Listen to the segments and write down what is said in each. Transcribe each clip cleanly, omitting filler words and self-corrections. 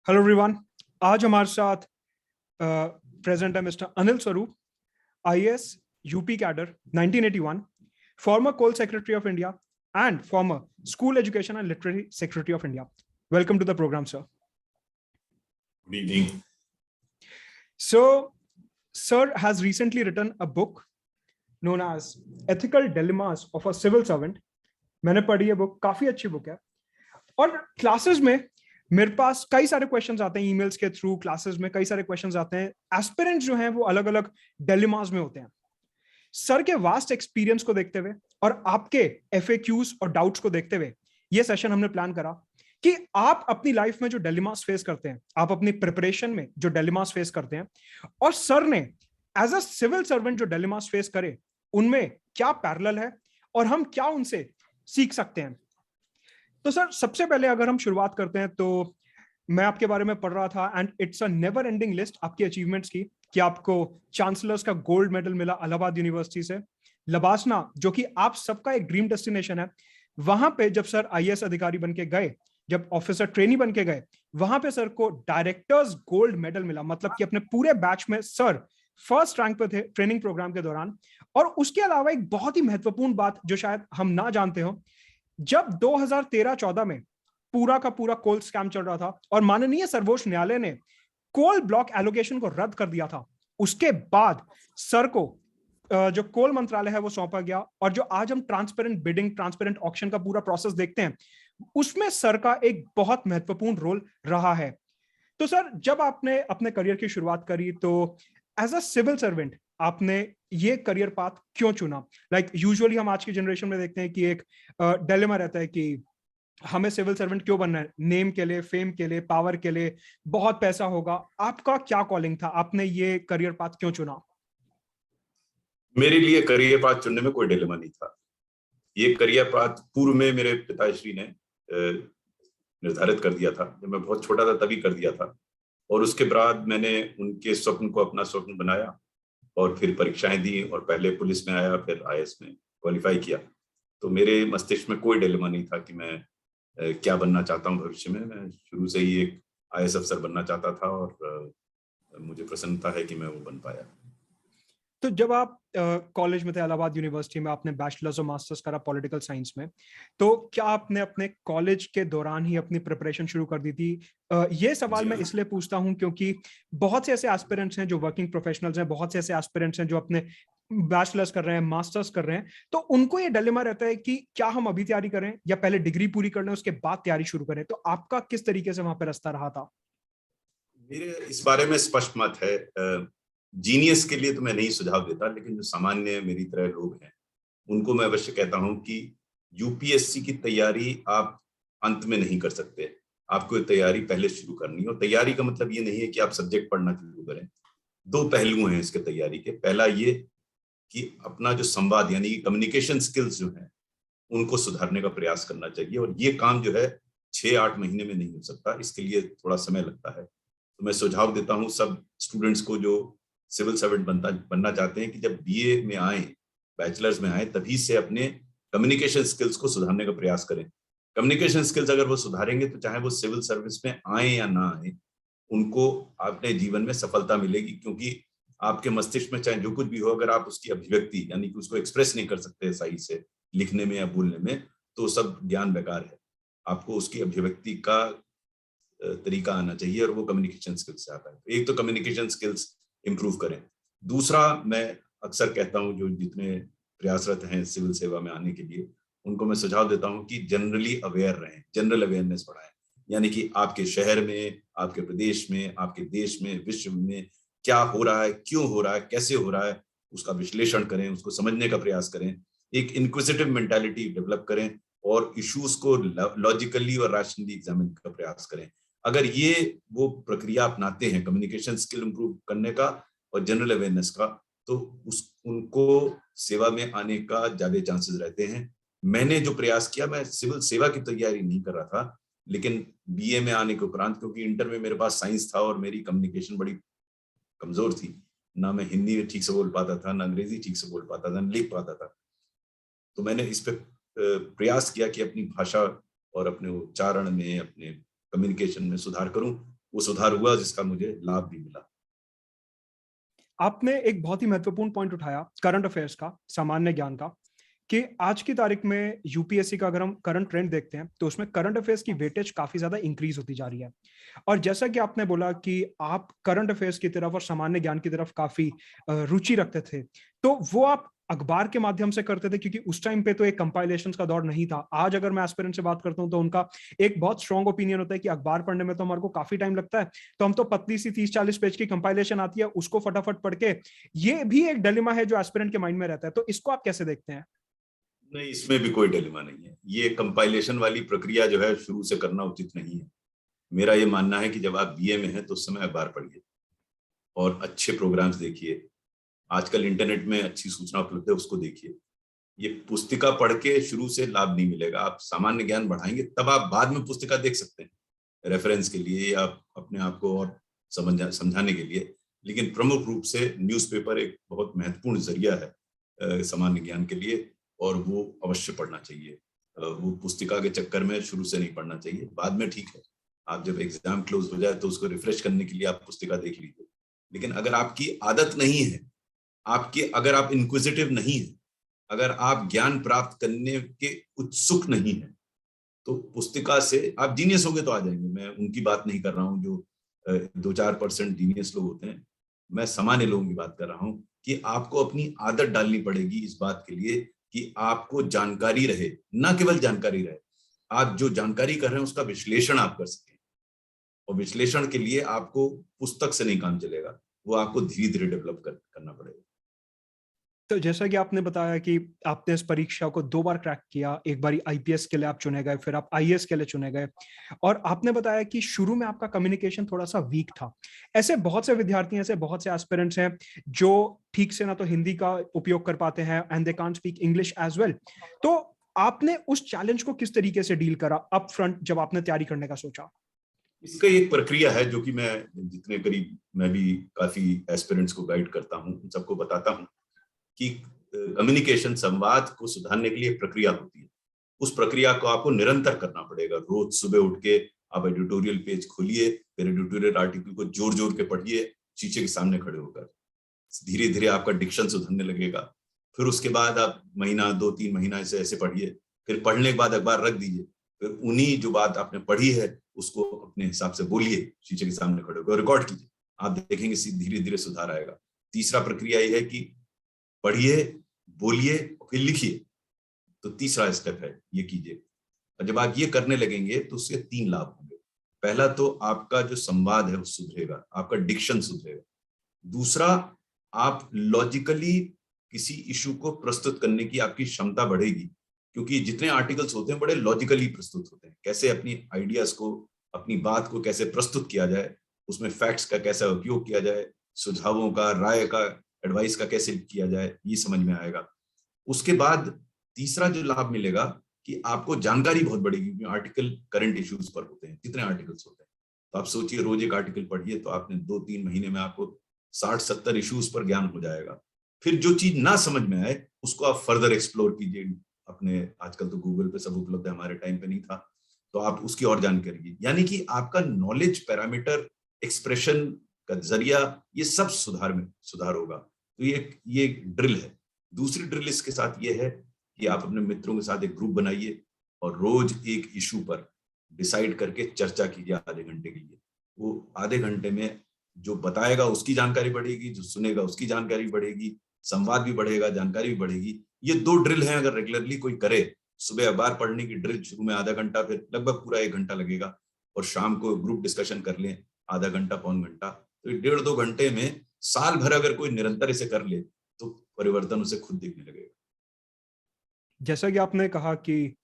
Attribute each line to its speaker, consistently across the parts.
Speaker 1: Hello everyone. आज हमारे साथ प्रेजेंट है mister Anil Swarup, IAS, UP cadre 1981, former coal secretary of India and former school education and literary secretary of India. Welcome to the program, sir.
Speaker 2: Good evening.
Speaker 1: So, sir has recently written a book known as Ethical Dilemmas of a Civil Servant. मैंने पढ़ी है book, काफी अच्छी book है। और classes में मेरे पास कई सारे क्वेश्चंस आते हैं, ईमेल्स के थ्रू, क्लासेस में कई सारे क्वेश्चंस आते हैं। एस्पिरेंट्स जो हैं वो अलग अलग डिलेमास में होते हैं। सर के वास्ट एक्सपीरियंस को देखते हुए और आपके एफएक्यूज और डाउट्स को देखते हुए ये सेशन हमने प्लान करा कि आप अपनी लाइफ में जो डिलेमास फेस करते हैं, आप अपनी प्रिपरेशन में जो डिलेमास फेस करते हैं, और सर ने एज अ सिविल सर्वेंट जो डिलेमास फेस करे, उनमें क्या पैरेलल है और हम क्या उनसे सीख सकते हैं। तो सर, सबसे पहले अगर हम शुरुआत करते हैं, तो मैं आपके बारे में पढ़ रहा था and it's a never ending list आपकी अचीवमेंट्स की, कि आपको चांसलर्स का गोल्ड मेडल मिला इलाहाबाद यूनिवर्सिटी से। लबासना, जो कि आप सबका एक ड्रीम डेस्टिनेशन है, वहां पे जब सर आईएएस अधिकारी बन के गए, जब ऑफिसर ट्रेनी बन के गए, वहां पे सर को डायरेक्टर्स गोल्ड मेडल मिला। मतलब कि अपने पूरे बैच में सर फर्स्ट रैंक पे थे ट्रेनिंग प्रोग्राम के दौरान। और उसके अलावा एक बहुत ही महत्वपूर्ण बात जो शायद हम ना जानते हो, जब 2013-14 में पूरा का पूरा कोल स्कैम चल रहा था और माननीय सर्वोच्च न्यायालय ने कोल ब्लॉक एलोकेशन को रद्द कर दिया था, उसके बाद सर को जो कोल मंत्रालय है वो सौंपा गया। और जो आज हम ट्रांसपेरेंट बिडिंग, ट्रांसपेरेंट ऑक्शन का पूरा प्रोसेस देखते हैं, उसमें सर का एक बहुत महत्वपूर्ण रोल रहा है। तो सर, जब आपने अपने करियर की शुरुआत करी, तो एज अ सिविल सर्वेंट आपने ये करियर पाथ क्यों चुना? लाइक यूजुअली हम आज की जनरेशन में देखते हैं कि एक डिलेमा रहता है कि हमें सिविल सर्वेंट क्यों बनना है, नेम के लिए, फेम के लिए, पावर के लिए, बहुत पैसा होगा। आपका क्या कॉलिंग था? आपने ये करियर पाथ क्यों चुना?
Speaker 2: मेरे लिए करियर पाथ चुनने में कोई डिलेमा नहीं था। ये करियर पाथ पूर्व में मेरे पिताश्री ने निर्धारित कर दिया था। जब मैं बहुत छोटा था तभी कर दिया था, और उसके बाद मैंने उनके स्वप्न को अपना स्वप्न बनाया और फिर परीक्षाएं दी, और पहले पुलिस में आया, फिर आईएएस में क्वालिफाई किया। तो मेरे मस्तिष्क में कोई डिलेमा नहीं था कि मैं क्या बनना चाहता हूँ भविष्य में। मैं शुरू से ही एक आईएएस अफसर बनना चाहता था, और मुझे प्रसन्नता है कि मैं वो बन पाया।
Speaker 1: तो जब आप कॉलेज में थे, इलाहाबाद यूनिवर्सिटी में, आपने बैचलर्स और मास्टर्स करा पॉलिटिकल साइंस में, तो क्या आपने अपने कॉलेज के दौरान ही अपनी प्रिपरेशन शुरू कर दी थी? ये सवाल मैं इसलिए पूछता हूं क्योंकि बहुत से ऐसे एस्पिरेंट्स हैं जो वर्किंग प्रोफेशनल्स हैं, बहुत से ऐसे एस्पिरेंट्स हैं जो अपने बैचलर्स कर रहे हैं, मास्टर्स कर रहे हैं, तो उनको ये डिलेमा रहता है कि क्या हम अभी तैयारी करें या पहले डिग्री पूरी कर लें, उसके बाद तैयारी शुरू करें। तो आपका किस तरीके से वहां पर रास्ता रहा था?
Speaker 2: मेरे इस बारे में स्पष्ट मत है। जीनियस के लिए तो मैं नहीं सुझाव देता, लेकिन जो सामान्य मेरी तरह लोग हैं उनको मैं अवश्य कहता हूं कि यूपीएससी की तैयारी आप अंत में नहीं कर सकते। आपको तैयारी पहले शुरू करनी है। और तैयारी का मतलब ये नहीं है कि आप सब्जेक्ट पढ़ना शुरू करें। दो पहलू हैं इसके तैयारी के। पहला ये कि अपना जो संवाद यानी कि कम्युनिकेशन स्किल्स जो हैं उनको सुधारने का प्रयास करना चाहिए, और ये काम जो है 6-8 महीने में नहीं हो सकता, इसके लिए थोड़ा समय लगता है। तो मैं सुझाव देता हूं सब स्टूडेंट्स को जो सिविल सर्वेंट बनना चाहते हैं कि जब बीए में आए, बैचलर्स में आए, तभी से अपने कम्युनिकेशन स्किल्स को सुधारने का प्रयास करें। कम्युनिकेशन स्किल्स अगर वो सुधारेंगे तो चाहे वो सिविल सर्विस में आए या ना आए, उनको अपने जीवन में सफलता मिलेगी। क्योंकि आपके मस्तिष्क में चाहे जो कुछ भी हो, अगर आप उसकी अभिव्यक्ति यानी कि उसको एक्सप्रेस नहीं कर सकते सही से लिखने में या बोलने में, तो सब ज्ञान बेकार है। आपको उसकी अभिव्यक्ति का तरीका आना चाहिए, और वो कम्युनिकेशन स्किल्स से आता है। एक तो कम्युनिकेशन स्किल्स इंप्रूव करें। दूसरा, मैं अक्सर कहता हूं जो जितने प्रयासरत हैं सिविल सेवा में आने के लिए, उनको मैं सुझाव देता हूं कि जनरली अवेयर रहें, जनरल अवेयरनेस बढ़ाएं। यानी कि आपके शहर में, आपके प्रदेश में, आपके देश में, विश्व में क्या हो रहा है, क्यों हो रहा है, कैसे हो रहा है, उसका विश्लेषण करें, उसको समझने का प्रयास करें, एक इंक्विजिटिव मेंटालिटी डेवलप करें, और इश्यूज को लॉजिकली और रैशनली एग्जामिन का प्रयास करें। अगर ये वो प्रक्रिया अपनाते हैं कम्युनिकेशन स्किल इंप्रूव करने का और जनरल अवेयरनेस का, तो उनको सेवा में आने का ज्यादा चांसेस रहते हैं। मैंने जो प्रयास किया, मैं सिविल सेवा की तैयारी नहीं कर रहा था, लेकिन बीए में आने के उपरांत, क्योंकि इंटर में मेरे पास साइंस था और मेरी कम्युनिकेशन बड़ी कमजोर थी, ना मैं हिंदी ठीक से बोल पाता था, ना अंग्रेजी ठीक से बोल पाता था, ना लिख पाता था, तो मैंने इस पे प्रयास किया कि अपनी भाषा और अपने उच्चारण में, अपने कम्युनिकेशन में सुधार करूं। वो सुधार हुआ जिसका मुझे लाभ भी मिला।
Speaker 1: आपने एक बहुत ही महत्वपूर्ण पॉइंट उठाया करंट अफेयर्स का, सामान्य ज्ञान का, कि आज की तारीख में यूपीएससी का अगर हम करंट ट्रेंड देखते हैं तो उसमें करंट अफेयर्स की वेटेज काफी ज्यादा इंक्रीज होती जा रही है। और जैसा कि आपने बोला कि आप करंट अफेयर्स की तरफ और सामान्य ज्ञान की तरफ काफी रुचि रखते थे, तो वो आप अखबार के माध्यम से करते थे, क्योंकि उस टाइम पे तो एक कंपाइलेशन का दौर नहीं था। आज अगर मैं एस्पिरेंट से बात करता हूं तो उनका एक बहुत स्ट्रॉन्ग ओपिनियन होता है कि अखबार पढ़ने में तो हमारे को काफी टाइम लगता है, तो हम तो पतली सी 30-40 पेज की कंपाइलेशन आती है उसको फटाफट पढ़ के, ये भी एक डिलेमा है जो एस्पिरेंट के माइंड में रहता है। तो इसको आप कैसे देखते हैं?
Speaker 2: नहीं, इसमें भी कोई डिलेमा नहीं है। ये कंपाइलेशन वाली प्रक्रिया जो है शुरू से करना उचित नहीं है। मेरा ये मानना है कि जब आप बीए में हैं तो उस समय अखबार पढ़िए और अच्छे प्रोग्राम्स देखिए। आजकल इंटरनेट में अच्छी सूचना उपलब्ध है, उसको देखिए। ये पुस्तिका पढ़ के शुरू से लाभ नहीं मिलेगा। आप सामान्य ज्ञान बढ़ाएंगे तब आप बाद में पुस्तिका देख सकते हैं रेफरेंस के लिए या अपने आप को और समझाने के लिए। लेकिन प्रमुख रूप से न्यूज़पेपर एक बहुत महत्वपूर्ण जरिया है सामान्य ज्ञान के लिए, और वो अवश्य पढ़ना चाहिए। वो पुस्तिका के चक्कर में शुरू से नहीं पढ़ना चाहिए। बाद में ठीक है, आप जब एग्जाम क्लोज हो जाए तो उसको रिफ्रेश करने के लिए आप पुस्तिका देख लीजिए। लेकिन अगर आपकी आदत नहीं है, अगर आप इंक्विजिटिव नहीं है, अगर आप ज्ञान प्राप्त करने के उत्सुक नहीं है, तो पुस्तिका से आप जीनियस होंगे तो आ जाएंगे। मैं उनकी बात नहीं कर रहा हूँ जो 2-4% जीनियस लोग होते हैं। मैं सामान्य लोगों की बात कर रहा हूँ कि आपको अपनी आदत डालनी पड़ेगी इस बात के लिए कि आपको जानकारी रहे, ना केवल जानकारी रहे, आप जो जानकारी कर रहे हैं उसका विश्लेषण आप कर सकें। और विश्लेषण के लिए आपको पुस्तक से नहीं काम चलेगा, वो आपको धीरे धीरे डेवलप करना पड़ेगा।
Speaker 1: तो जैसा कि आपने बताया कि आपने इस परीक्षा को 2 बार क्रैक किया, एक बारी आईपीएस के लिए आप चुने गए, फिर आप आईएएस के लिए चुने गए, और आपने बताया कि शुरू में आपका कम्युनिकेशन थोड़ा-सा वीक था। ऐसे बहुत से विद्यार्थी, ऐसे बहुत से एस्पिरेंट्स हैं जो ठीक से ना तो हिंदी का उपयोग कर पाते हैं and they can't speak English as well. तो आपने उस चैलेंज को किस तरीके से डील करा अप फ्रंट जब आपने तैयारी करने का सोचा?
Speaker 2: इसका एक प्रक्रिया है जो कि मैं जितने करीब मैं भी काफी एस्पिरेंट्स को गाइड करता हूँ, उन सबको बताता हूँ कि कम्युनिकेशन, संवाद को सुधारने के लिए एक प्रक्रिया होती है। उस प्रक्रिया को आपको निरंतर करना पड़ेगा। रोज सुबह उठ के आप एडिटोरियल पेज खोलिए, फिर एडिटोरियल आर्टिकल को जोर जोर के पढ़िए शीशे के सामने खड़े होकर। धीरे धीरे आपका डिक्शन सुधरने लगेगा। फिर उसके बाद आप महीना 2-3 महीना ऐसे पढ़िए। फिर पढ़ने के बाद अखबार रख दीजिए। फिर उन्हीं जो बात आपने पढ़ी है उसको अपने हिसाब से बोलिए, शीशे के सामने खड़े होकर रिकॉर्ड कीजिए। आप देखेंगे धीरे धीरे सुधार आएगा। तीसरा प्रक्रिया यह है कि पढ़िए, बोलिए और फिर लिखिए। तो तीसरा स्टेप है, ये कीजिए। और जब आप ये करने लगेंगे तो उसके 3 लाभ होंगे। पहला तो आपका जो संवाद है वो सुधरेगा, आपका डिक्शन सुधरेगा। दूसरा, आप लॉजिकली किसी इशू को प्रस्तुत करने की आपकी क्षमता बढ़ेगी, क्योंकि जितने आर्टिकल्स होते हैं बड़े लॉजिकली प्रस्तुत होते हैं। कैसे अपनी आइडियाज को, अपनी बात को कैसे प्रस्तुत किया जाए, उसमें फैक्ट्स का कैसा उपयोग किया जाए, सुझावों का, राय का, एडवाइस का कैसे किया जाए, ये समझ में आएगा। उसके बाद तीसरा जो लाभ मिलेगा कि आपको जानकारी बहुत बढ़ेगी, क्योंकि आर्टिकल करंट इश्यूज पर होते हैं, कितने आर्टिकल्स होते हैं। तो आप सोचिए रोज एक आर्टिकल पढ़िए तो आपने 2-3 महीने में आपको 60-70 इश्यूज पर ज्ञान हो जाएगा। फिर जो चीज ना समझ में आए उसको आप फर्दर एक्सप्लोर कीजिए। अपने आजकल तो गूगल पे सब उपलब्ध है, हमारे टाइम पे नहीं था, तो आप उसकी और जानकारी, यानी कि आपका नॉलेज पैरामीटर, एक्सप्रेशन का जरिया, ये सब सुधार होगा। तो ये ड्रिल है। दूसरी ड्रिल इसके साथ ये है कि आप अपने मित्रों के साथ एक ग्रुप बनाइए और रोज एक इशू पर डिसाइड करके चर्चा कीजिए आधे घंटे के लिए। वो आधे घंटे में जो बताएगा उसकी जानकारी बढ़ेगी, जो सुनेगा उसकी जानकारी बढ़ेगी, संवाद भी बढ़ेगा, जानकारी भी बढ़ेगी। ये 2 ड्रिल हैं, अगर रेगुलरली कोई करे। सुबह अखबार पढ़ने की ड्रिल शुरू में आधा घंटा, फिर लगभग पूरा 1 घंटा लगेगा, और शाम को ग्रुप डिस्कशन कर लें आधा घंटा, पौन घंटा। तो 1.5-2 घंटे में साल भर अगर कोई निरंतर इसे कर ले तो परिवर्तन उसे खुद दिखने लगेगा।
Speaker 1: जैसा कि आपने कहा कि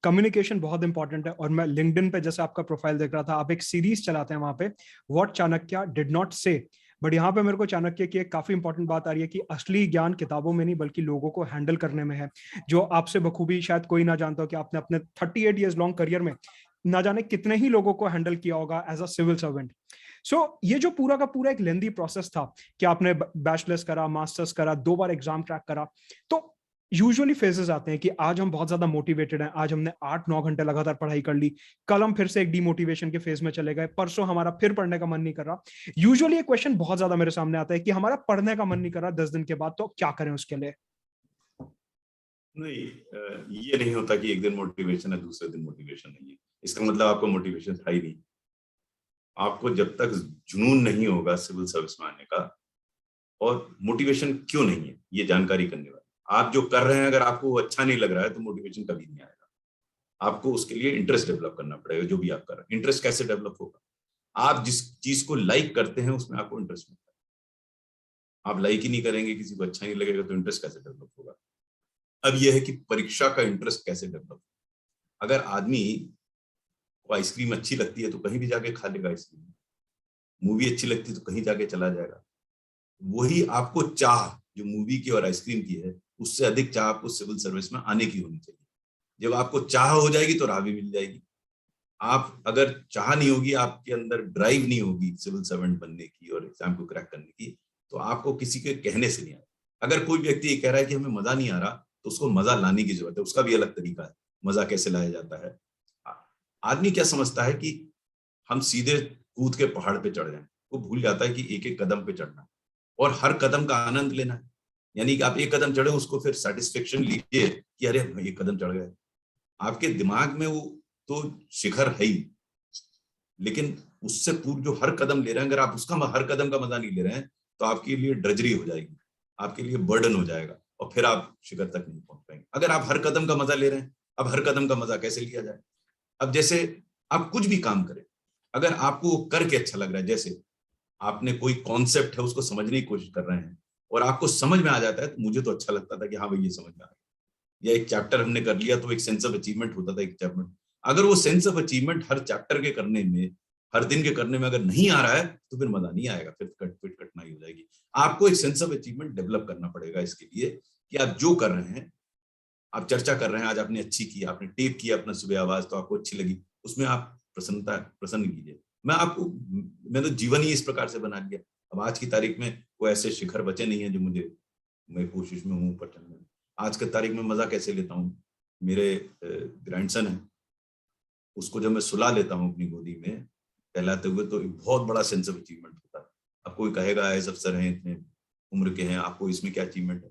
Speaker 1: कम्युनिकेशन बहुत इंपॉर्टेंट है, और मैं लिंक्डइन पे जैसे आपका प्रोफाइल देख रहा था, आप एक सीरीज चलाते हैं वहां पे, व्हाट चाणक्य डिड नॉट से। बट यहाँ पे मेरे को चाणक्य की एक काफी इंपॉर्टेंट बात आ रही है कि असली ज्ञान किताबों में नहीं बल्कि लोगों को हैंडल करने में है, जो आपसे बखूबी शायद कोई ना जानता हो कि आपने अपने 38 ईयर्स लॉन्ग करियर में ना जाने कितने ही लोगों को हैंडल किया होगा एज अ सिविल सर्वेंट। सो ये जो पूरा का पूरा एक लेंदी प्रोसेस था कि आपने बैचलर्स करा, मास्टर्स करा, 2 बार एग्जाम क्रैक करा, तो यूजुअली फेजेस आते हैं कि आज हम बहुत ज्यादा मोटिवेटेड हैं, आज हमने 8-9 घंटे लगातार पढ़ाई कर ली, कल हम फिर से एक डिमोटिवेशन के फेज में चले गए, परसों हमारा फिर पढ़ने का मन नहीं कर रहा। यूजुअली ये क्वेश्चन बहुत ज्यादा मेरे सामने आता है कि हमारा पढ़ने का मन नहीं कर रहा 10 दिन के बाद, तो क्या करें उसके लिए?
Speaker 2: नहीं, ये नहीं होता कि एक दिन मोटिवेशन है दूसरे दिन मोटिवेशन नहीं है। इसका मतलब आपको मोटिवेशन था ही नहीं। आपको जब तक जुनून नहीं होगा सिविल सर्विस में आने का, और मोटिवेशन क्यों नहीं है ये जानकारी करने वाला, आप जो कर रहे हैं अगर आपको वो अच्छा नहीं लग रहा है तो मोटिवेशन कभी नहीं आएगा। आपको उसके लिए इंटरेस्ट डेवलप करना पड़ेगा। जो भी आप कर रहे हैं, इंटरेस्ट कैसे डेवलप होगा? आप जिस चीज को लाइक करते हैं उसमें आपको इंटरेस्ट मिलता है। आप लाइक ही नहीं करेंगे, किसी को अच्छा नहीं लगेगा, तो इंटरेस्ट कैसे डेवलप होगा? अब यह है कि परीक्षा का इंटरेस्ट कैसे डेवलप। अगर आदमी को आइसक्रीम अच्छी लगती है तो कहीं भी जाके खा लेगा आइसक्रीम, मूवी अच्छी लगती है तो कहीं जाके चला जाएगा। वही आपको चाह जो मूवी की और आइसक्रीम की है, उससे अधिक चाह आपको सिविल सर्विस में आने की होनी चाहिए। जब आपको चाह हो जाएगी तो राह भी मिल जाएगी। आप अगर चाह नहीं होगी, आपके अंदर ड्राइव नहीं होगी सिविल सर्वेंट बनने की और एग्जाम को क्रैक करने की, तो आपको किसी के कहने से नहीं आएगा। अगर कोई व्यक्ति ये कह रहा है कि हमें मजा नहीं आ रहा, तो उसको मजा लाने की जरूरत है। उसका भी अलग तरीका है, मजा कैसे लाया जाता है। आदमी क्या समझता है कि हम सीधे कूद के पहाड़ पे चढ़ जाएं, वो भूल जाता है कि एक एक कदम पे चढ़ना है और हर कदम का आनंद लेना है। यानी कि आप एक कदम चढ़े, उसको फिर सेटिस्फेक्शन लीजिए कि अरे हम एक कदम चढ़ गए। आपके दिमाग में वो तो शिखर है ही, लेकिन उससे पूर्व जो हर कदम ले रहे हैं, अगर आप उसका हर कदम का मजा नहीं ले रहे हैं, तो आपके लिए ड्रजरी हो जाएगी, आपके लिए बर्डन हो जाएगा और फिर आप शिखर तक नहीं पहुंच पाएंगे। अगर आप हर कदम का मजा ले रहे हैं, अब हर कदम का मजा कैसे लिया जाए? अब जैसे आप कुछ भी काम करें, अगर आपको वो करके अच्छा लग रहा है, जैसे आपने कोई कॉन्सेप्ट है उसको समझने की कोशिश कर रहे हैं और आपको समझ में आ जाता है, तो मुझे तो अच्छा लगता था कि हाँ भाई ये समझ में आ गया, या एक चैप्टर हमने कर लिया तो एक सेंस ऑफ अचीवमेंट होता था एक चैप्टर। अगर वो sense of achievement her chapter के करने में, हर दिन के करने में अगर नहीं आ रहा है, तो फिर मजा नहीं आएगा, फिर कठिनाई हो जाएगी। आपको एक सेंस ऑफ अचीवमेंट डेवलप करना पड़ेगा इसके लिए कि आप जो कर रहे हैं, आप चर्चा कर रहे हैं, आज आपने अच्छी की, आपने टेप किया अपना सुबह आवाज तो आपको अच्छी लगी, उसमें आप प्रसन्न कीजिए। मैं तो जीवन ही इस प्रकार से बना लिया। अब आज की तारीख में कोई ऐसे शिखर बचे नहीं है जो मैं कोशिश में हूँ ऊपर चढ़ने में। आज की तारीख में मजा कैसे लेता हूँ, मेरे ग्रैंडसन है, उसको जब मैं सुला लेता हूँ अपनी गोदी में कहलाते हुए, तो एक बहुत बड़ा सेंस ऑफ अचीवमेंट होता है। अब कोई कहेगा आईएएस अफसर हैं, इतने उम्र के हैं, आपको इसमें क्या अचीवमेंट है?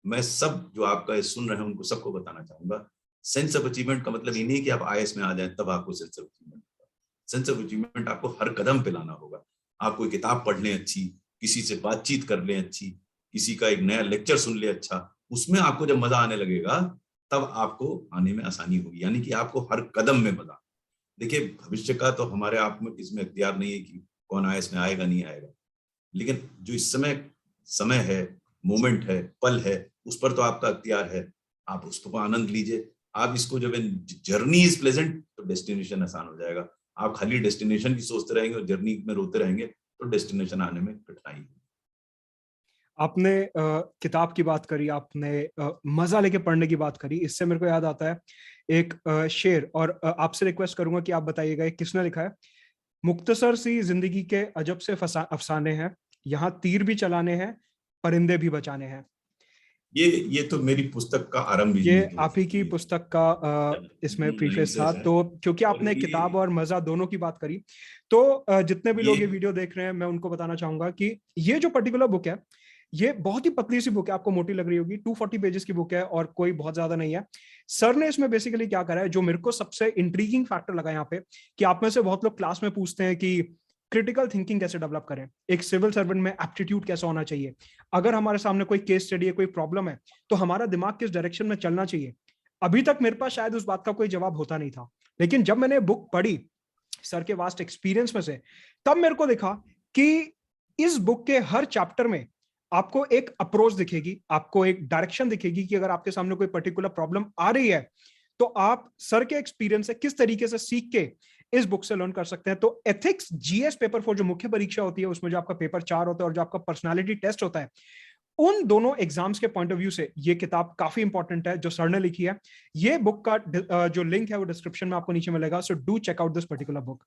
Speaker 2: मैं सब जो आपका सुन रहे हैं उनको सबको बताना चाहूंगा, सेंस ऑफ अचीवमेंट का मतलब ये नहीं कि आप आईएएस में आ जाए तब आपको सेंस ऑफ अचीवमेंट होगा। सेंस ऑफ अचीवमेंट आपको हर कदम पे लाना होगा। आप कोई किताब पढ़ लें अच्छी, किसी से बातचीत कर लें अच्छी, किसी का एक नया लेक्चर सुन ले अच्छा, उसमें आपको जब मजा आने लगेगा तब आपको आने में आसानी होगी। यानी कि आपको हर कदम में मजा। देखिए, भविष्य का तो हमारे आप में इसमें इख्तियार नहीं है कि कौन आईएएस में आएगा नहीं आएगा, लेकिन जो इस समय है, मोमेंट है, पल है, उस पर तो आपका अख्तियार है। आप उसको आनंद लीजिए। आप इसको जब जर्नी इज प्लेजेंट तो डेस्टिनेशन आसान हो जाएगा। आप खाली डेस्टिनेशन की सोचते रहेंगे और जर्नी में रोते रहेंगे तो डेस्टिनेशन आने में कठिनाई होगी।
Speaker 1: आपने किताब की बात करी, आपने मजा लेके पढ़ने की बात करी, इससे मेरे को याद आता है एक शेर, और आपसे रिक्वेस्ट करूंगा कि आप बताइएगा किसने लिखा है। मुख्तसर सी जिंदगी के अजब से अफसाने हैं, यहाँ तीर भी चलाने हैं, परिंदे भी बचाने हैं।
Speaker 2: ये तो मेरी पुस्तक का आरंभ ही
Speaker 1: ये
Speaker 2: में जो
Speaker 1: आप ही की पुस्तक का इसमें प्रीफेस था।
Speaker 2: है।
Speaker 1: तो क्योंकि
Speaker 2: और
Speaker 1: आपने
Speaker 2: ये
Speaker 1: किताब और मजा दोनों की बात करी, तो जितने भी
Speaker 2: ये
Speaker 1: लोग ये वीडियो देख रहे हैं, मैं उनको बताना चाहूंगा कि ये जो पर्टिकुलर बुक है, ये बहुत ही पतली सी बुक है, आपको मोटी लग रही होगी, 240 पेजेस की बुक है और कोई बहुत ज्यादा नहीं है। सर ने इसमें बेसिकली क्या करा है, जो मेरे को सबसे इंट्रीगिंग फैक्टर लगा यहाँ पे, कि आप में से बहुत लोग क्लास में पूछते हैं कि क्रिटिकल थिंकिंग कैसे डेवलप करें, एक सिविल सर्वेंट में एप्टीट्यूड कैसा होना चाहिए, अगर हमारे सामने कोई केस स्टडी है, कोई प्रॉब्लम है, तो हमारा दिमाग किस डायरेक्शन में चलना चाहिए। अभी तक मेरे पास शायद उस बात का कोई जवाब होता नहीं था, लेकिन जब मैंने बुक पढ़ी सर के वास्ट एक्सपीरियंस में से, तब मेरे को दिखा कि इस बुक के हर चैप्टर में आपको एक अप्रोच दिखेगी, आपको एक डायरेक्शन दिखेगी कि अगर आपके सामने कोई पर्टिकुलर प्रॉब्लम आ रही है, तो आप सर के एक्सपीरियंस से किस तरीके से सीख के इस बुक से लर्न कर सकते हैं। तो एथिक्स जीएस पेपर 4 जो मुख्य परीक्षा होती है, उसमें जो आपका पेपर 4 होता है और जो आपका पर्सनालिटी टेस्ट होता है, उन दोनों एग्जाम्स के पॉइंट ऑफ व्यू से ये किताब काफी इंपॉर्टेंट है जो सर ने लिखी है। ये बुक का जो लिंक है वो डिस्क्रिप्शन में आपको नीचे मिलेगा, so do check out this particular book.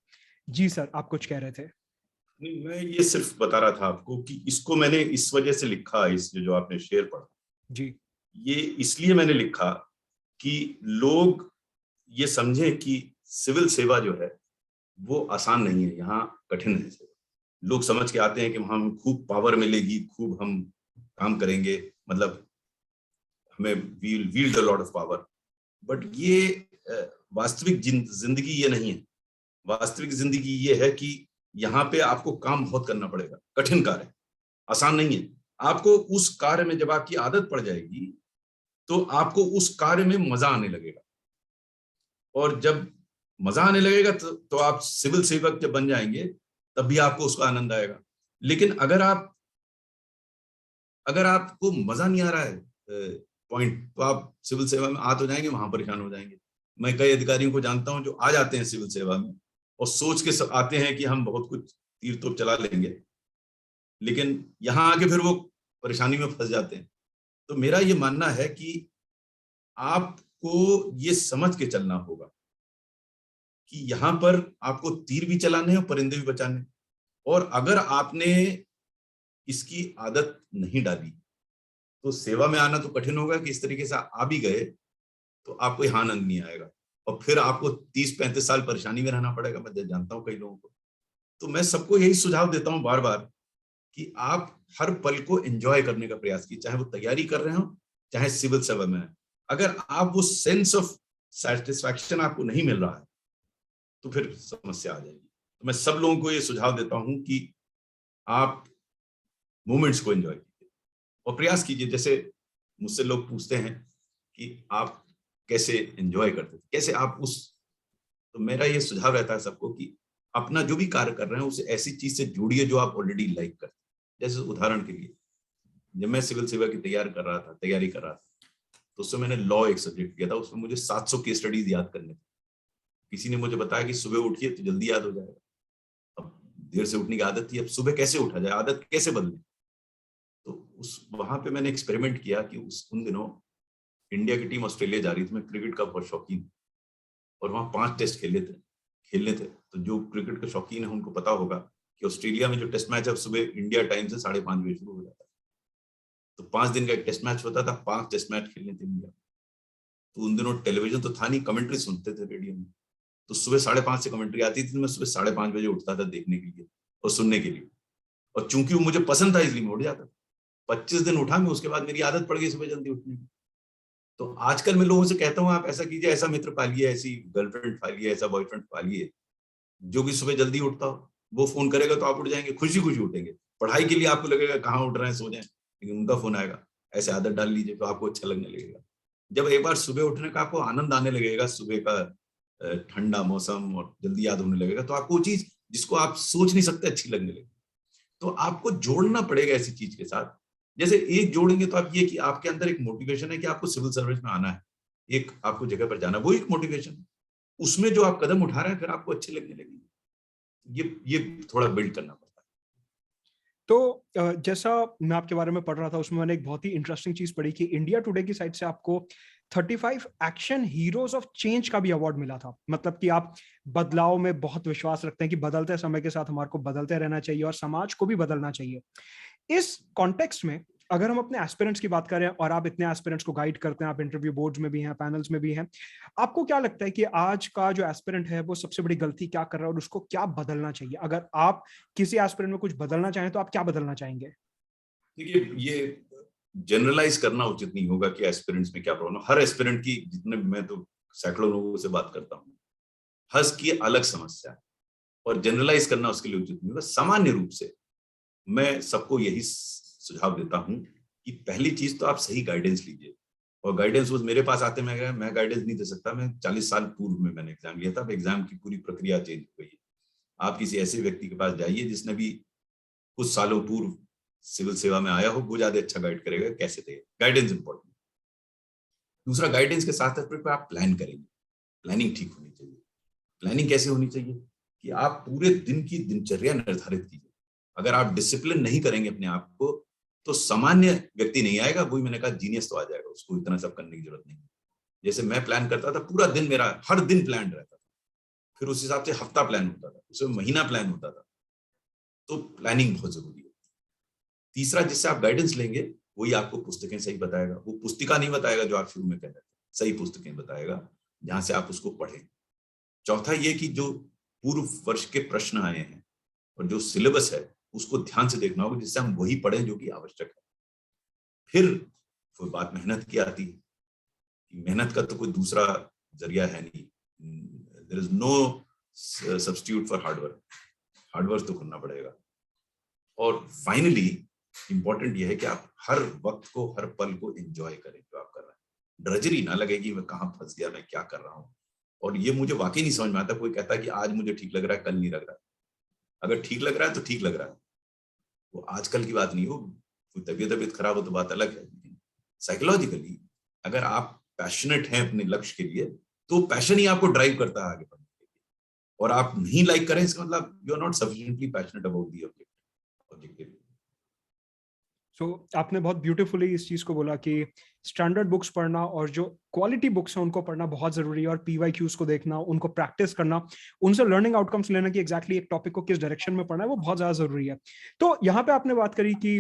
Speaker 1: जी सर, आप कुछ कह रहे थे।
Speaker 2: नहीं, मैं ये सिर्फ बता रहा था आपको कि इसको मैंने इस वजह से लिखा, इस जो आपने शेर पढ़ा,
Speaker 1: जी
Speaker 2: ये इसलिए मैंने लिखा कि लोग ये समझें कि सिविल सेवा जो है वो आसान नहीं है, यहाँ कठिन है। लोग समझ के आते हैं कि वहां हमें खूब पावर मिलेगी, खूब हम काम करेंगे, मतलब हमें wield a lot of power, but ये वास्तविक जिंदगी ये नहीं है। वास्तविक जिंदगी ये है कि यहाँ पे आपको काम बहुत करना पड़ेगा, कठिन कार्य, आसान नहीं है। आपको उस कार्य में जब आपकी आदत पड़ जाएगी तो आपको उस कार्य में मजा आने लगेगा, और जब मजा आने लगेगा तो आप सिविल सेवक जब बन जाएंगे तब भी आपको उसका आनंद आएगा। लेकिन अगर आपको मजा नहीं आ रहा है पॉइंट, तो आप सिविल सेवा में आ तो जाएंगे, वहां परेशान हो जाएंगे। मैं कई अधिकारियों को जानता हूं जो आ जाते हैं सिविल सेवा में और सोच के आते हैं कि हम बहुत कुछ तीर तोप चला लेंगे, लेकिन यहाँ आके फिर वो परेशानी में फंस जाते हैं। तो मेरा ये मानना है कि आपको ये समझ के चलना होगा कि यहाँ पर आपको तीर भी चलाने और परिंदे भी बचाने, और अगर आपने इसकी आदत नहीं डाली तो सेवा में आना तो कठिन होगा कि इस तरीके से आ भी गए तो आपको यहाँ आनंद नहीं आएगा, और फिर आपको 30-35 साल परेशानी में रहना पड़ेगा। मैं जानता हूँ कई लोगों को। तो मैं सबको यही सुझाव देता हूँ बार बार कि आप हर पल को एंजॉय करने का प्रयास कीजिए, चाहे वो तैयारी कर रहे हो, चाहे सिविल सेवा में है। अगर आप वो सेंस ऑफ सेटिस्फैक्शन आपको नहीं मिल रहा है तो फिर समस्या आ जाएगी। तो मैं सब लोगों को ये सुझाव देता हूं कि आप मोमेंट्स को एंजॉय कीजिए और प्रयास कीजिए। जैसे मुझसे लोग पूछते हैं कि आप कैसे एंजॉय करते थे, कैसे आप उस, तो मेरा ये सुझाव रहता है सबको कि अपना जो भी कार्य कर रहे हैं उसे ऐसी चीज से जोड़िए जो आप ऑलरेडी लाइक करते हैं। जैसे उदाहरण के लिए, जब मैं सिविल सेवा की तैयारी कर रहा था तो उससे मैंने लॉ एक सब्जेक्ट किया था, उसमें मुझे 700 केस स्टडीज याद करने थे। किसी ने मुझे बताया कि सुबह उठिए तो जल्दी याद हो जाएगा। अब देर से उठने की आदत थी, अब सुबह कैसे उठा जाए, आदत कैसे बदले। तो उस वहां पे मैंने एक्सपेरिमेंट किया कि उन दिनों इंडिया की टीम ऑस्ट्रेलिया जा रही थी। मैं क्रिकेट का बहुत शौकीन, और वहां 5 टेस्ट खेलने थे। तो जो क्रिकेट के शौकीन है उनको पता होगा कि ऑस्ट्रेलिया में जो टेस्ट मैच है सुबह इंडिया टाइम से 5:30 बजे शुरू हो जाता है। तो 5 दिन का एक टेस्ट मैच होता था, 5 टेस्ट मैच खेलने थे इंडिया। तो उन दिनों टेलीविजन तो था नहीं, कमेंट्री सुनते थे रेडियो में। तो सुबह 5:30 से कमेंट्री आती थी, तो मैं सुबह 5:30 बजे उठता था देखने के लिए और सुनने के लिए। और चूंकि वो मुझे पसंद था इसलिए मैं उठ जाता था। 25 दिन उठा मैं, उसके बाद मेरी आदत पड़ गई सुबह जल्दी उठने की। तो आजकल मैं लोगों से कहता हूँ आप ऐसा कीजिए, ऐसा मित्र पालिए, ऐसी गर्लफ्रेंड पालिए, ऐसा बॉयफ्रेंड पालिए जो कि सुबह जल्दी उठता हो। वो फोन करेगा तो आप उठ जाएंगे, खुशी खुशी उठेंगे। पढ़ाई के लिए आपको लगेगा कहाँ उठ रहे हैं, सो जाएं, लेकिन उनका फोन आएगा। ऐसे आदत डाल लीजिए तो आपको अच्छा लगने लगेगा। जब एक बार सुबह उठने का आपको आनंद आने लगेगा, सुबह का ठंडा मौसम और जल्दी याद होने लगेगा, तो आपको वो चीज जिसको आप सोच नहीं सकते अच्छी लगने लगेगी। तो आपको जोड़ना पड़ेगा ऐसी चीज के साथ। जैसे एक जोड़ेंगे तो आप ये कि आपके अंदर एक मोटिवेशन है कि आपको सिविल सर्विस में आना है, एक आपको जगह पर जाना, वो एक मोटिवेशन। उसमें जो आप कदम उठा रहे हैं फिर आपको अच्छे लगने लगेंगे। ये थोड़ा बिल्ड करना पड़ता है।
Speaker 1: तो जैसा मैं आपके बारे में पढ़ रहा था उसमें मैंने एक बहुत ही इंटरेस्टिंग चीज पढ़ी कि इंडिया टुडे की साइड से आपको 35 एक्शन हीरोज ऑफ चेंज का भी अवार्ड मिला था। मतलब कि आप बदलाव में बहुत विश्वास रखते हैं कि बदलते समय के साथ हमारे को बदलते रहना चाहिए और समाज को भी बदलना चाहिए। इस कॉन्टेक्स्ट में अगर हम अपने एस्पिरेंट्स की बात करें, और आप इतने एस्पिरेंट्स को गाइड करते हैं, आप इंटरव्यू बोर्ड्स में भी हैं, पैनल्स में भी हैं, आपको क्या लगता है कि आज का जो एस्पिरेंट है वो सबसे बड़ी गलती क्या कर रहा है और उसको क्या बदलना चाहिए? अगर आप किसी एस्पिरेंट में कुछ बदलना चाहें तो आप क्या बदलना चाहेंगे?
Speaker 2: देखिए, ये जनरलाइज करना उचित नहीं होगा कि एस्पिरेंट्स में क्या प्रॉब्लम। हर एस्पिरेंट की, जितने मैं तो सैकड़ों लोगों से बात करता हूँ, हर की अलग समस्या है और जनरलाइज करना उसके लिए उचित नहीं होगा। सामान्य रूप से मैं सबको यही सुझाव देता हूं कि पहली चीज तो आप सही गाइडेंस लीजिए। और गाइडेंस वो मेरे पास आते मैं गाइडेंस नहीं दे सकता। मैं 40 साल पूर्व में मैंने एग्जाम लिया था, अब एग्जाम की पूरी प्रक्रिया चेंज हो गई है। आप किसी ऐसे व्यक्ति के पास जाइए जिसने भी कुछ सालों पूर्व सिविल सेवा में आया हो, वो ज्यादा अच्छा गाइड करेगा कैसे दे। Guidance important. दूसरा, गाइडेंस के साथ साथ आप प्लान करेंगे, प्लानिंग ठीक होनी चाहिए। प्लानिंग कैसे होनी चाहिए कि आप पूरे दिन की दिनचर्या निर्धारित कीजिए। अगर आप डिसिप्लिन नहीं करेंगे अपने आप को तो सामान्य व्यक्ति नहीं आएगा, वही मैंने कहा जीनियस तो आ जाएगा, उसको इतना सब करने की जरूरत नहीं। जैसे मैं प्लान करता था, पूरा दिन मेरा हर दिन प्लान रहता था, फिर उस हिसाब से हफ्ता प्लान होता था, उसमें महीना प्लान होता था। तो प्लानिंग बहुत जरूरी है। तीसरा, जिससे आप गाइडेंस लेंगे वही आपको पुस्तकें सही बताएगा, वो पुस्तिका नहीं बताएगा जो आप शुरू में कह रहे थे, सही पुस्तकें बताएगा जहां से आप उसको पढ़ें। चौथा ये कि जो पूर्व वर्ष के प्रश्न आए हैं और जो सिलेबस है उसको ध्यान से देखना होगा, जिससे हम वही पढ़ें जो कि आवश्यक है। फिर वो बात मेहनत की आती है कि मेहनत का तो कोई दूसरा जरिया है नहीं, there is no substitute for hard work, hard work तो करना पड़ेगा। और फाइनली इंपॉर्टेंट ये है कि आप हर वक्त को, हर पल को एंजॉय करें जो आप कर रहे हैं। ड्रजरी ना लगे कि मैं कहाँ फंस गया, मैं क्या कर रहा हूँ। और ये मुझे वाकई नहीं समझ में आता, कोई कहता है कि आज मुझे ठीक लग रहा है, कल नहीं लग रहा है। अगर ठीक लग रहा है तो ठीक लग रहा है, वो आजकल की बात नहीं हो। कोई तबीयत खराब हो तो बात अलग है, लेकिन साइकोलॉजिकली अगर आप पैशनेट हैं अपने लक्ष्य के लिए, तो पैशन ही आपको ड्राइव करता है आगे बढ़ने के लिए। और आप नहीं लाइक करें, इसका मतलब you are not sufficiently passionate about the objective.
Speaker 1: So आपने बहुत ब्यूटीफुली इस चीज को बोला कि स्टैंडर्ड बुक्स पढ़ना और जो क्वालिटी बुक्स हैं उनको पढ़ना बहुत जरूरी है, और PYQs को देखना, उनको प्रैक्टिस करना, उनसे लर्निंग आउटकम्स लेना कि एग्जैक्टली एक टॉपिक को किस डायरेक्शन में पढ़ना है, वो बहुत ज्यादा जरूरी है। तो यहाँ पे आपने बात करी कि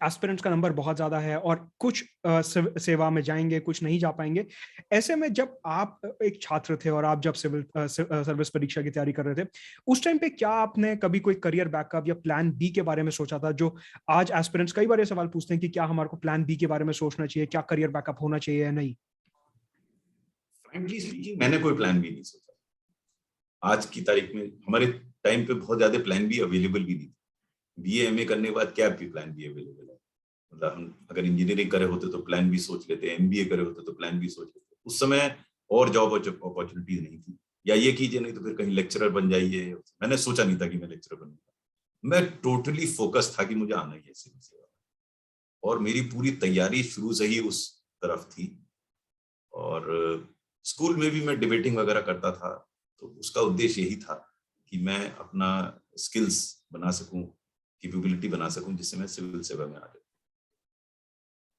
Speaker 1: एस्पिरेंट्स का नंबर बहुत ज्यादा है और कुछ सेवा में जाएंगे, कुछ नहीं जा पाएंगे। ऐसे में जब आप एक छात्र थे और आप जब सिविल सर्विस परीक्षा की तैयारी कर रहे थे, उस टाइम पे क्या आपने कभी कोई करियर बैकअप या प्लान बी के बारे में सोचा था? जो आज एस्पिरेंट्स कई बार ये सवाल पूछते हैं कि क्या हमारे को प्लान बी के बारे में सोचना चाहिए, क्या करियर बैकअप होना चाहिए या नहीं।
Speaker 2: फ्रैंकली स्पीकिंग, मैंने कोई प्लान बी नहीं सोचा। आज की तारीख में हमारे टाइम पे बहुत ज्यादा प्लान बी अवेलेबल भी नहीं। BA MA करने के बाद क्या भी प्लान बी अवेलेबल है? मतलब हम अगर इंजीनियरिंग करे होते तो प्लान बी सोच लेते, MBA करे होते तो प्लान बी सोच लेते। उस समय और जॉब अपॉर्चुनिटीज नहीं थी, या ये कीजिए नहीं तो फिर कहीं लेक्चरर बन जाइए। मैंने सोचा नहीं था कि मैं लेक्चरर बनूंगा। मैं टोटली फोकस था कि मुझे आना ही है सिविल सेवा, और मेरी पूरी तैयारी शुरू से ही उस तरफ थी। और स्कूल में भी मैं डिबेटिंग वगैरह करता था, तो उसका उद्देश्य यही था कि मैं अपना स्किल्स बना सकूं, कैपेबिलिटी बना सकूं, जिससे मैं सिविल सेवा में आ जाऊं।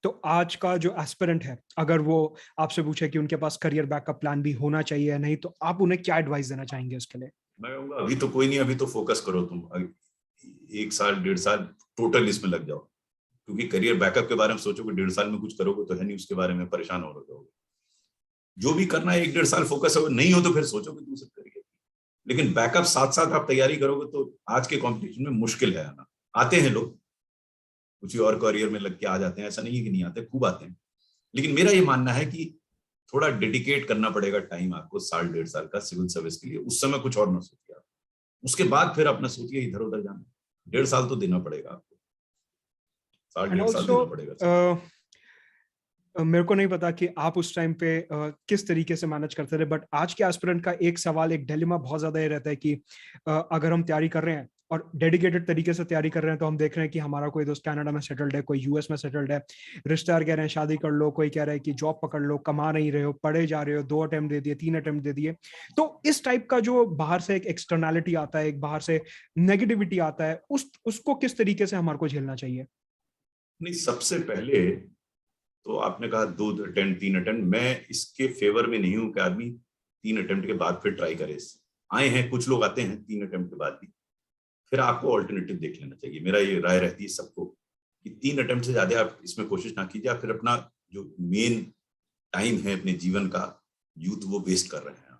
Speaker 1: तो आज का जो एस्पिरेंट है, अगर वो आपसे पूछे कि उनके पास करियर बैकअप प्लान भी होना चाहिए या नहीं, तो आप उन्हें क्या एडवाइस देना चाहेंगे उसके लिए?
Speaker 2: मैं कहूँगा अभी तो कोई नहीं, अभी तो फोकस करो तुम। 1 साल 1.5 साल टोटल इसमें लग जाओ, क्योंकि करियर बैकअप के बारे में सोचोगे 1.5 साल में कुछ करोगे तो है नहीं, उसके बारे में परेशान हो रहे हो। जो भी करना है 1-1.5 साल फोकस हो, नहीं हो तो फिर सोचोगे दूसरे करियर। लेकिन बैकअप साथ साथ आप तैयारी करोगे तो आज के कंपटीशन में मुश्किल है आना। आते हैं लोग, कुछ और करियर में लग के आ जाते हैं, ऐसा नहीं है कि नहीं आते, खूब आते हैं। लेकिन मेरा ये मानना है कि थोड़ा डेडिकेट करना पड़ेगा टाइम आपको, 1-1.5 साल का सिविल सर्विस के लिए। उस समय कुछ और ना सोचिए आप, उसके बाद फिर अपना सोचिए इधर उधर जाना। 1.5 साल तो देना पड़ेगा आपको, साल
Speaker 1: एंड
Speaker 2: 1.5 साल
Speaker 1: ऑल्सो
Speaker 2: देना पड़ेगा।
Speaker 1: मेरे को नहीं पता कि आप उस टाइम पे किस तरीके से मैनेज करते थे, बट आज के एस्पिरेंट का एक सवाल, एक डिलेमा बहुत ज्यादा ये रहता है कि अगर हम तैयारी कर रहे हैं और डेडिकेटेड तरीके से तैयारी कर रहे हैं, तो हम देख रहे हैं कि हमारा कोई दोस्त कनाडा में सेटल्ड है, कोई US में सेटल्ड है, रिश्तेदार कह रहे हैं शादी कर लो, कोई कह रहा है कि जॉब पकड़ लो, कमा नहीं रहे हो, पढ़े जा रहे हो, 2 अटेम्प्ट दे दिए, 3 अटेम्प्ट दे दिए। तो इस टाइप का जो बाहर से एक एक्सटर्नैलिटी आता है, एक बाहर से नेगेटिविटी आता है, उसको किस तरीके से हमारे को झेलना चाहिए?
Speaker 2: नहीं, सबसे पहले तो आपने कहा 2 अटेम्प्ट 3 अटेम्प्ट, मैं इसके फेवर में नहीं हूं कि आदमी 3 अटेम्प्ट के बाद फिर ट्राई करे। आए हैं कुछ लोग, आते हैं 3 अटेम्प्ट के बाद भी, फिर आपको ऑल्टरनेटिव देख लेना चाहिए। मेरा ये राय रहती है सबको कि 3 अटेम्प्ट से ज्यादा आप इसमें कोशिश ना कीजिए। आप फिर अपना जो मेन टाइम है अपने जीवन का, यूथ, वो वेस्ट कर रहे हैं।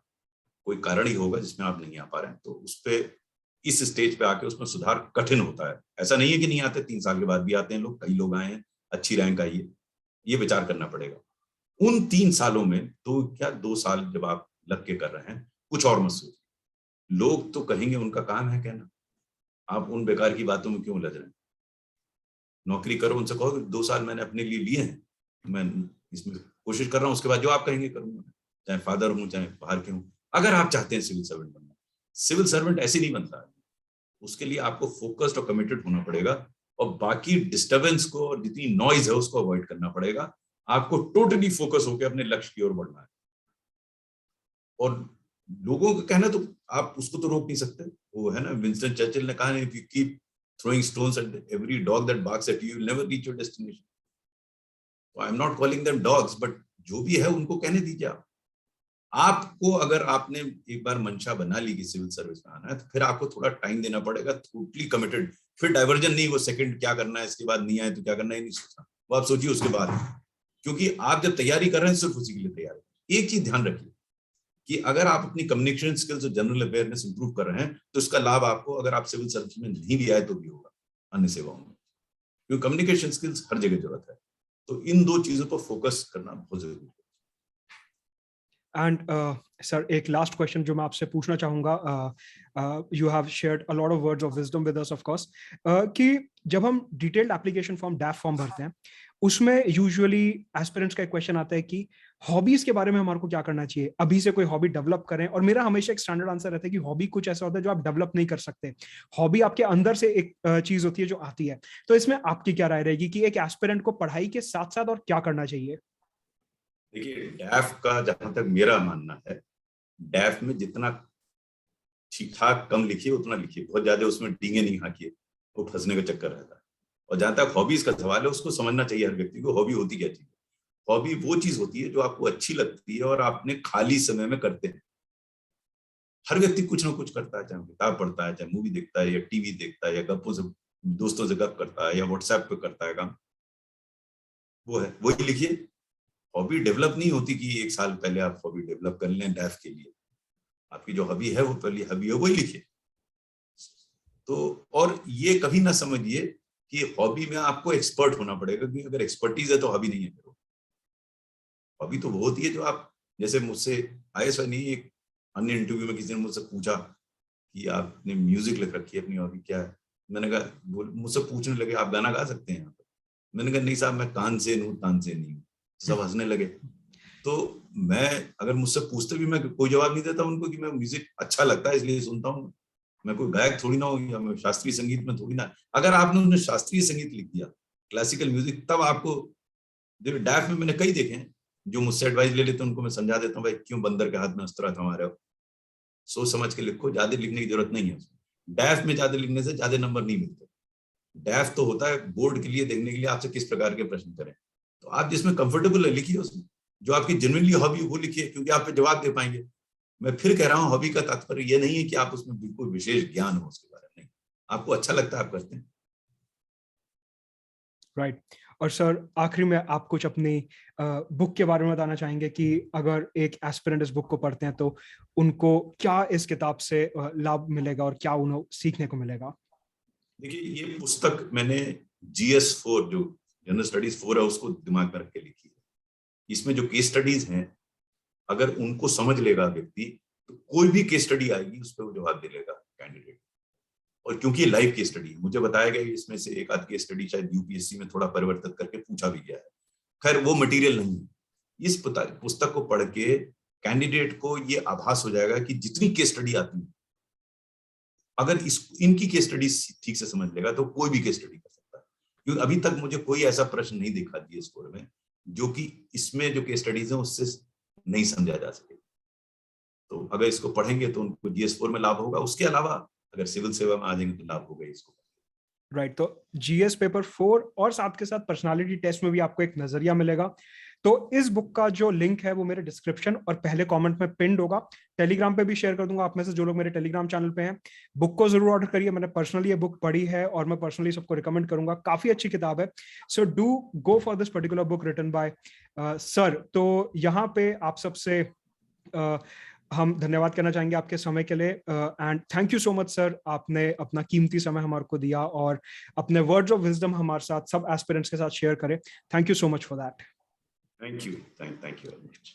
Speaker 2: कोई कारण ही होगा जिसमें आप नहीं आ पा रहे हैं, तो उस पर इस स्टेज पे आके उसमें सुधार कठिन होता है। ऐसा नहीं है कि नहीं आते, 3 साल के बाद भी आते हैं लोग, कई लोग आए हैं, अच्छी रैंक आई है। ये विचार करना पड़ेगा उन 3 सालों में। तो क्या 2 साल जब आप लग के कर रहे हैं, कुछ और मत सोचिए। लोग तो कहेंगे, उनका काम है कहना, आप उन बेकार की बातों में क्यों लग रहे हैं? नौकरी करो, उनसे कहो कि 2 साल मैंने अपने लिए लिए हैं, मैं इसमें कोशिश कर रहा हूँ, उसके बाद जो आप कहेंगे करूंगा, चाहे फादर हूँ चाहे बाहर के हूँ। अगर आप चाहते हैं सिविल सर्वेंट बनना, सिविल सर्वेंट ऐसे नहीं बनता है। उसके लिए आपको फोकस्ड और कमिटेड होना पड़ेगा, और बाकी डिस्टर्बेंस को और जितनी नॉइज है उसको अवॉइड करना पड़ेगा। आपको टोटली फोकस होकर अपने लक्ष्य की ओर बढ़ना है। और लोगों का कहना तो आप उसको तो रोक नहीं सकते। वो है ना, विंस्टन चर्चिल ने कहा, if you keep throwing stones at every dog that barks at you, you'll never reach your destination. So I'm not calling them dogs, but जो भी है उनको कहने दीजिए। आपको अगर आपने एक बार मंशा बना ली कि सिविल सर्विस में आना है, तो फिर आपको थोड़ा टाइम देना पड़ेगा, टोटली कमिटेड। फिर डाइवर्जन नहीं, वो सेकंड क्या करना है इसके बाद नहीं आए तो क्या करना है, नहीं सोचना। वो आप सोचिए उसके बाद, क्योंकि आप जब तैयारी कर रहे हैं सिर्फ उसी के लिए तैयार है। एक चीज ध्यान रखिए कि अगर आप अपनी कम्युनिकेशन स्किल्स और जनरल अवेयरनेस इंप्रूव कर रहे हैं तो इसका लाभ आपको अगर आप सिविल सर्विस में नहीं भी आए तो भी होगा अन्य सेवाओं में, क्योंकि कम्युनिकेशन स्किल्स हर जगह जरूरत है। तो इन दो चीजों पर फोकस करना बहुत जरूरी है।
Speaker 1: एंड सर एक लास्ट क्वेश्चन जो मैं आपसे पूछना चाहूंगा, you have shared a lot of words of wisdom with us of course, कि जब हम डिटेल्ड एप्लीकेशन फॉर्म डैफ फॉर्म भरते हैं उसमें यूजुअली एस्पिरेंट्स का एक क्वेश्चन आता है कि हॉबीज के बारे में हमारे को क्या करना चाहिए, अभी से कोई हॉबी डेवलप करें। और मेरा हमेशा एक स्टैंडर्ड आंसर रहता है कि हॉबी कुछ ऐसा होता है जो आप डेवलप नहीं कर सकते, हॉबी आपके अंदर से एक चीज होती है जो आती है। तो इसमें आपकी क्या राय रहेगी कि एक एस्पिरेंट को पढ़ाई के साथ साथ और क्या करना चाहिए?
Speaker 2: देखिए डैफ का जहां तक मेरा मानना है, डैफ में जितना ठीक ठाक कम लिखिए उतना लिखिए, बहुत ज्यादा उसमें डींगे नहीं हाकिए, वो फंसने का चक्कर रहता है। और जहां तक हॉबीज का सवाल है, उसको समझना चाहिए हर व्यक्ति को हॉबी होती क्या चीज है। हॉबी वो चीज होती है जो आपको अच्छी लगती है और आपने खाली समय में करते हैं। हर व्यक्ति कुछ ना कुछ करता है, चाहे किताब पढ़ता है, चाहे मूवी देखता है, या टीवी देखता है, या गप्पों से दोस्तों से गप करता है, या व्हाट्सएप पे करता है काम, वो है वही लिखिए। हॉबी डेवलप नहीं होती कि एक साल पहले आप हॉबी डेवलप कर लें डैफ के लिए। आपकी जो हॉबी है वो पहली हॉबी है, वही लिखिए। तो और ये कभी ना समझिए कि हॉबी में आपको एक्सपर्ट होना पड़ेगा, क्योंकि अगर एक्सपर्टीज है तो हॉबी नहीं है। हॉबी तो वो होती है जो आप, जैसे मुझसे आईएस नहीं, एक अन्य इंटरव्यू में किसी ने मुझसे पूछा कि आपने म्यूजिक लिख रखी है, अपनी हॉबी क्या है? मैंने कहा, मुझसे पूछने लगे आप गाना गा सकते हैं यहाँ पर? मैंने कहा नहीं साहब, मैं कान से हूँ तान से नहीं हूँ। सब हंसने लगे। तो मैं, अगर मुझसे पूछते भी, मैं कोई जवाब नहीं देता उनको कि मैं म्यूजिक अच्छा लगता है इसलिए सुनता हूँ। मैं कोई गायक थोड़ी ना हूँ, या मैं शास्त्रीय संगीत में थोड़ी ना। अगर आपने उन्हें शास्त्रीय संगीत लिख दिया, क्लासिकल म्यूजिक, तब आपको, देखिए डैफ में मैंने कई देखे हैं जो मुझसे एडवाइस ले लेते हैं, उनको मैं समझा देता हूँ भाई क्यों बंदर के हाथ में अस्त्र थमा रहे हो, सोच समझ के लिखो, ज्यादा लिखने की जरूरत नहीं है। डैफ में ज्यादा लिखने से ज्यादा नंबर नहीं मिलते। डैफ तो होता है बोर्ड के लिए देखने के लिए आपसे किस प्रकार के प्रश्न करें। तो आप जिसमें कंफर्टेबल है लिखिए, उसमें जो आपकी जेन्युइनली हॉबी वो लिखिए, क्योंकि आप पे जवाब दे पाएंगे। मैं फिर कह रहा हूँ, हॉबी का तात्पर्य ये नहीं है कि आप उसमें बिल्कुल विशेष ज्ञान हो उसके बारे में, नहीं, आपको अच्छा लगता है आप करते हैं।
Speaker 1: राइट। और सर आखिरी में आप कुछ अपनी बुक के बारे में बताना चाहेंगे कि अगर एक एस्पिरेंट इस बुक को पढ़ते हैं तो उनको क्या इस किताब से लाभ मिलेगा और क्या उन्हें सीखने को मिलेगा?
Speaker 2: देखिए ये पुस्तक मैंने GS4 जो जनरल स्टडीज 4 है उसको दिमाग में रख के लिखी है। इसमें जो केस स्टडीज हैं, अगर उनको समझ लेगा व्यक्ति तो कोई भी केस स्टडी आएगी उस पर वो जवाब दे लेगा कैंडिडेट। और क्योंकि ये लाइव केस स्टडी है, मुझे बताया गया इसमें से एक आध केस स्टडी शायद यूपीएससी में थोड़ा परिवर्तित करके पूछा भी गया है। खैर वो मटेरियल नहीं है। इस पुस्तक को पढ़ के कैंडिडेट को ये आभास हो जाएगा कि जितनी केस स्टडी आती है, अगर इनकी केस स्टडी ठीक से समझ लेगा तो कोई भी केस स्टडी कर सकता है। क्योंकि अभी तक मुझे कोई ऐसा प्रश्न नहीं दिखा दिया स्कोर में जो कि इसमें जो केस स्टडीज है उससे नहीं समझा जा सके। तो अगर इसको पढ़ेंगे तो उनको GS4 में लाभ होगा। उसके अलावा अगर सिविल सेवा में आ जाएंगे तो लाभ होगा इसको।
Speaker 1: राइट। तो GS पेपर 4 और साथ के साथ पर्सनालिटी टेस्ट में भी आपको एक नजरिया मिलेगा। तो इस बुक का जो लिंक है वो मेरे डिस्क्रिप्शन और पहले कमेंट में पिन्ड होगा। टेलीग्राम पे भी शेयर कर दूंगा, आप में से जो लोग मेरे टेलीग्राम चैनल पे हैं बुक को जरूर ऑर्डर करिए। मैंने पर्सनली ये बुक पढ़ी है और मैं पर्सनली सबको रिकमेंड करूंगा, काफी अच्छी किताब है। So do go for this particular book written by sir. तो यहाँ पे आप सबसे हम धन्यवाद करना चाहेंगे आपके समय के लिए। And thank you so much sir, आपने अपना कीमती समय हमारे को दिया और अपने वर्ड्स ऑफ विजडम हमारे साथ सब एस्पिरेंट्स के साथ शेयर करें। Thank you so much for that.
Speaker 2: Thank you very much.